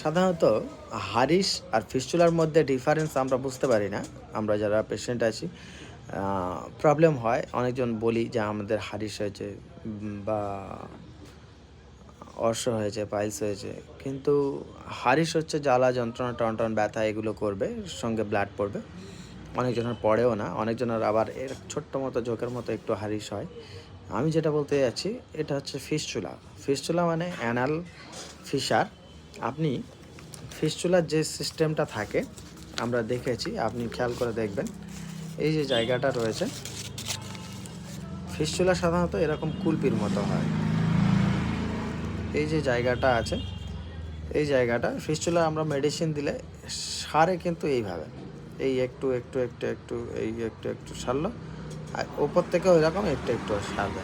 সাধারণত হারিস আর ফিস্টুলার মধ্যে ডিফারেন্স আমরা বুঝতে পারি না। আমরা যারা পেশেন্ট আছি প্রবলেম হয়। অনেকজন বলি যে আমাদের হারিস হয়েছে বা অর্শ হয়েছে, পাইলস হয়েছে। কিন্তু হারিস হচ্ছে জ্বালা, যন্ত্রণা, টনটন, ব্যথা এগুলো করবে, সঙ্গে ব্লাড পড়বে। অনেকজনের পড়েও না, অনেকজনের আবার এর ছোট্ট মতো জোকের মতো একটু হারিস হয়। আমি যেটা বলতে যাচ্ছি এটা হচ্ছে ফিস্টুলা। ফিস্টুলা মানে অ্যানাল ফিশার। আপনি ফিস্টুলার যে সিস্টেমটা থাকে আমরা দেখেছি, আপনি খেয়াল করে দেখবেন এই যে জায়গাটা রয়েছে, ফিস্টুলা সাধারণত এরকম কুলপির মতো হয়। এই যে জায়গাটা আছে, এই জায়গাটা ফিস্টুলা আমরা মেডিসিন দিলে সারে কিন্তু এইভাবে, এই একটু একটু একটু একটু এই একটু একটু সারলো, আর ওপর থেকে ওই রকম একটু একটু সারবে।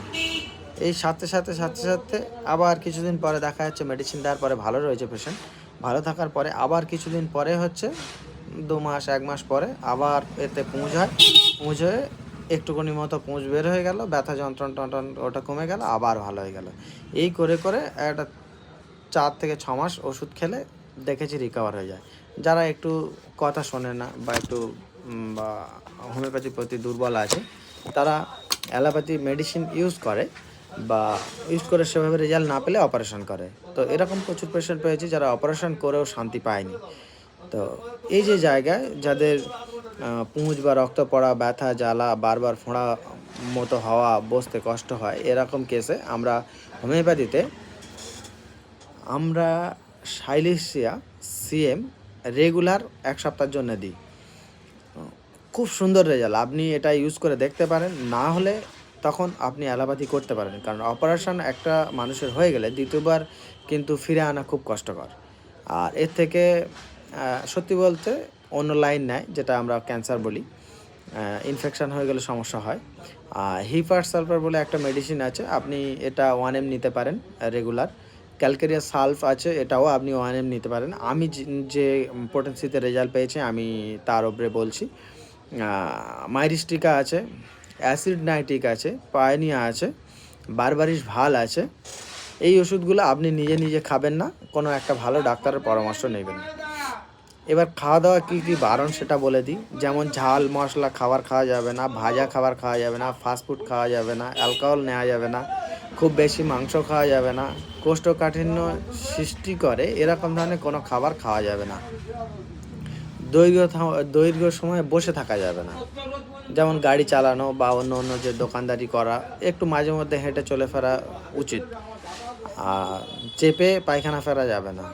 এই সাথে সাথে সাথে সাথে আবার কিছুদিন পরে দেখা যাচ্ছে মেডিসিন দেওয়ার পরে ভালো রয়েছে পেশেন্ট, ভালো থাকার পরে আবার কিছুদিন পরে হচ্ছে 2 মাস 1 মাস পরে আবার এতে পুঁজ হয়, পুঁজ হয়ে একটুখানি মতো পুঁজ বের হয়ে গেল, ব্যথা যন্ত্রণা টন্টন ওটা কমে গেল, আবার ভালো হয়ে গেল। এই করে করে একটা 4 থেকে 6 মাস ওষুধ খেলে দেখেছি রিকভার হয়ে যায়। যারা একটু কথা শোনে না বা একটু বা হোমিওপ্যাথির প্রতি দুর্বল আছে, তারা অ্যালোপ্যাথি মেডিসিন ইউজ করে বা ইউজ করে সেভাবে রেজাল্ট না পেলে অপারেশন করে। তো এরকম প্রচুর পেশেন্ট পেয়েছি যারা অপারেশন করেও শান্তি পায়নি। তো এই যে জায়গায় যাদের পুঁজ বা রক্ত পড়া, ব্যথা, জ্বালা, বারবার ফোঁড়া মতো হওয়া, বসতে কষ্ট হয়, এরকম কেসে আমরা হোমিওপ্যাথিতে আমরা সাইলেসিয়া সিএম রেগুলার 1 সপ্তাহের জন্য দিই। খুব সুন্দর রেজাল্ট, আপনি এটা ইউজ করে দেখতে পারেন। না হলে তখন আপনি অ্যালোপ্যাথি করতে পারেন, কারণ অপারেশন একটা মানুষের হয়ে গেলে দ্বিতীয়বার কিন্তু ফিরে আনা খুব কষ্টকর। আর এর থেকে সত্যি বলতে অন্য লাইন নেয়, যেটা আমরা ক্যান্সার বলি, ইনফেকশান হয়ে গেলে সমস্যা হয়। হিপার সালফার বলে একটা মেডিসিন আছে, আপনি এটা 1 ml নিতে পারেন রেগুলার। ক্যালকেরিয়া সালফ আছে, এটাও আপনি 1 ml নিতে পারেন। আমি যে পোটেন্সিতে রেজাল্ট পেয়েছি আমি তার ওপরে বলছি। মাইরিস্টিকা আছে, অ্যাসিড নাইট্রিক আছে, পায়োনিয়া আছে, বারবারিস ভাল আছে। এই ওষুধগুলো আপনি নিজে নিজে খাবেন না, কোনো একটা ভালো ডাক্তারের পরামর্শ নেবেন। এবার খাওয়া দাওয়া কী কী বারণ সেটা বলে দিই। যেমন ঝাল মশলা খাবার খাওয়া যাবে না, ভাজা খাবার খাওয়া যাবে না, ফাস্টফুড খাওয়া যাবে না, অ্যালকোহল নেওয়া যাবে না, খুব বেশি মাংস খাওয়া যাবে না, কোষ্ঠকাঠিন্য সৃষ্টি করে এরকম ধরনের কোনো খাবার খাওয়া যাবে না। দৈর্ঘ্য সময় বসে থাকা যাবে না, যেমন গাড়ি চালানো বা অন্য অন্য যে দোকানদারি করা, একটু মাঝে মধ্যে হেঁটে চলে ফেরা উচিত। আর চেপে পায়খানা ফেরা যাবে না।